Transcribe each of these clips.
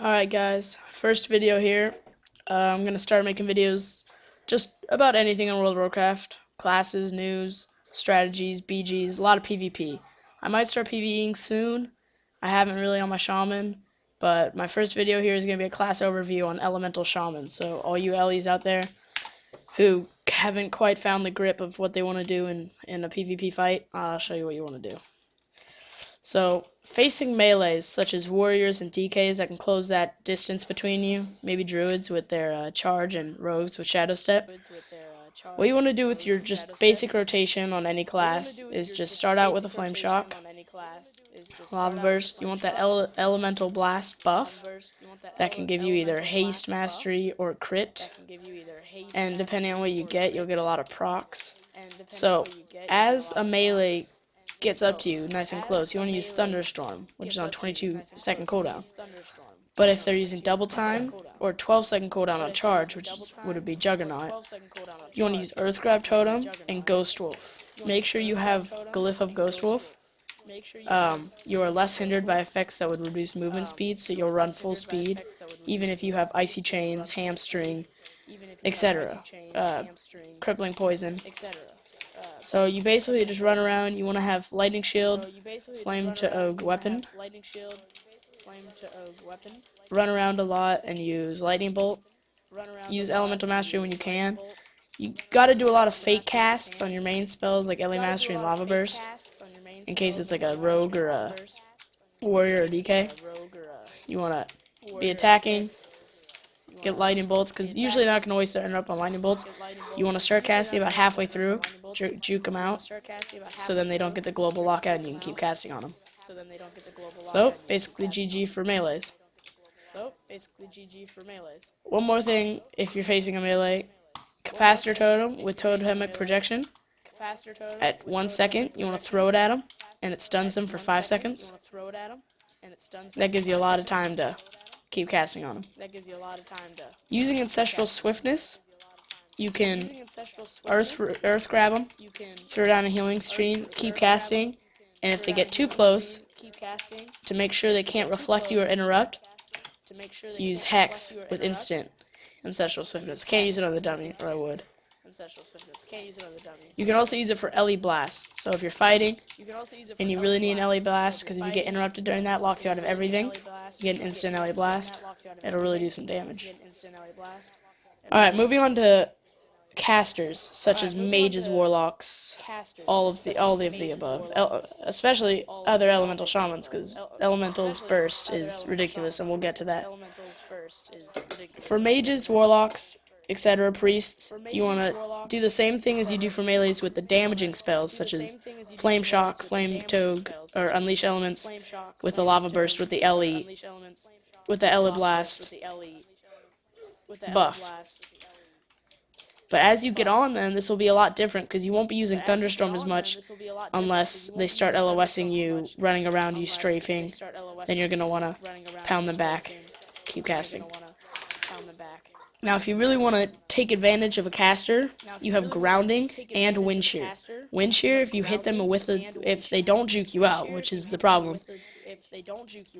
Alright guys, first video here. I'm going to start making videos just about anything in World of Warcraft. Classes, news, strategies, BGs, a lot of PvP. I might start PvEing soon. I haven't really on my Shaman, but my first video here is going to be a class overview on Elemental Shaman. So all you Ellies out there who haven't quite found the grip of what they want to do in a PvP fight, I'll show you what you want to do. So, facing melees, such as warriors and DKs that can close that distance between you, maybe druids with their charge and rogues with shadow step, what you want to do with your just basic rotation on any class is just start out with a flame shock, lava burst. You want that elemental blast buff that can give you either haste mastery or crit, and depending on what you get, you'll get a lot of procs. So, as a melee gets up to you nice and close, you want to use Thunderstorm, which is on 22-second cooldown. But if they're using double time or 12-second cooldown on charge, which would be Juggernaut, you want to use Earth Grab Totem and Ghost Wolf. Make sure you have Glyph of Ghost Wolf. You are less hindered by effects that would reduce movement speed, so you'll run full speed, even if you have Icy Chains, Hamstring, etc. Crippling Poison. So you basically just run around. You want to have Lightning Shield, Flame to Ogue Weapon. Run around a lot and use Lightning Bolt. Use Elemental Mastery when you can. You gotta do a lot of fake casts on your main spells like LA Mastery and Lava Burst, in case it's like a rogue or a warrior or DK. You wanna be attacking, get lightning bolts, because usually they're not gonna waste their interrupt on lightning bolts. You want to start casting about halfway through, juke them out, so then they don't get the global lockout and you can keep casting on them. So basically GG for melees. One more thing, if you're facing a melee, Capacitor Totem with Totemic Projection. At 1 second, you want to throw it at them, and it stuns them for 5 seconds. That gives you a lot of time to keep casting on them. Using Ancestral Swiftness, you can Earth Grab them, throw down a healing stream, keep casting, and if they get too close, to make sure they can't reflect you or interrupt, use Hex with instant Ancestral Swiftness. Can't use it on the dummy, or I would. You can also use it for LE Blast. So if you're fighting, and you really need an LE Blast, because if you get interrupted during that, locks you out of everything, you get an instant LE Blast. It'll really do some damage. Alright, moving on to casters, such as mages, warlocks, all of the above, especially other elemental shamans, because elemental's burst is ridiculous, and we'll get to that. For mages, warlocks, etc., priests, you want to do the same thing as you do for melees with the damaging spells, such as Flame Shock, Flame Togue, or Unleash Elements, with the Lava Burst, with the LE Blast buff. But as you get on then, this will be a lot different, because you won't be using Thunderstorm as much unless they start LOSing you, running around you, strafing. Then you're going to want to pound them back, keep casting. Now, if you really want to take advantage of a caster, you have Grounding and Wind Shear. Wind Shear, if you hit them if they don't juke you out, which is the problem,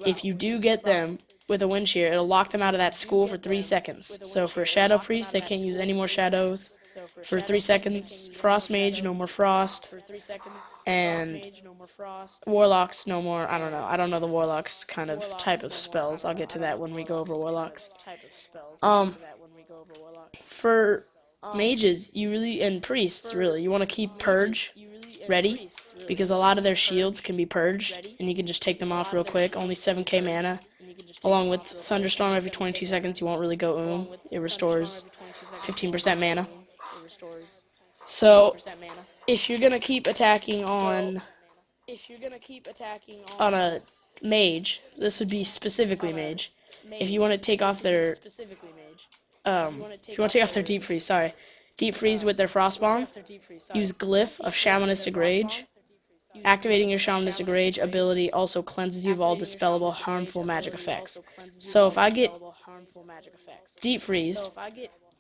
if you do get them with a Wind Shear, it'll lock them out of that school for 3 seconds. So for Shadow Priest, they can't use any more Shadows for 3 seconds. Frost Mage, no more Frost. And Warlocks, no more, I don't know the Warlocks kind of type of spells. I'll get to that when we go over Warlocks. For mages, and priests, really, you want to keep Purge ready, because a lot of their shields can be purged, and you can just take them off real quick. Only 7k mana, along with Thunderstorm every 22 seconds. You won't really go it restores 15% mana. So if you're gonna keep attacking on a mage, this would be specifically mage. If you want to take off their Deep Freeze, Deep Freeze with their Frost Bomb, use Glyph of Shamanistic Rage. Activating your Shamanistic Rage ability also cleanses you of all dispellable harmful magic effects. So if I get Deep Freezed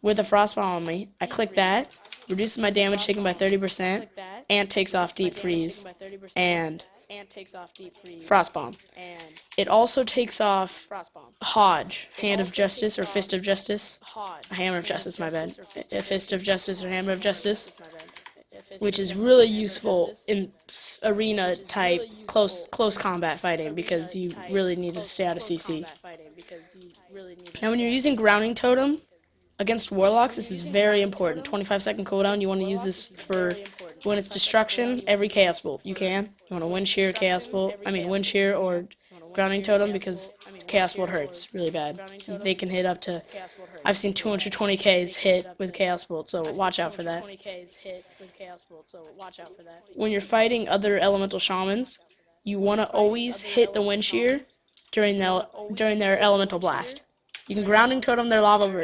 with a Frost Bomb on me, I click that, reduces my damage taken by 30%, and takes off Deep Freeze, and Frost Bomb. It also takes off Hodge, Hand of Justice or Fist of Justice. Hammer of Justice, my bad. A Fist of Justice or Hammer of Justice, which is really useful in arena type close combat fighting because you really need to stay out of CC. Now when you're using Grounding Totem against Warlocks, this is very important. 25-second cooldown, you want to use this for when it's Destruction, every Chaos Bolt. You can. You want to Wind Shear, Chaos Bolt, Wind Shear or Grounding Totem because Chaos Bolt hurts really bad. They can hit up to, I've seen 220Ks hit with Chaos Bolt, so watch out for that. When you're fighting other elemental shamans, you want to always hit the Wind Shear during their elemental blast. You can Grounding Totem their lava burst.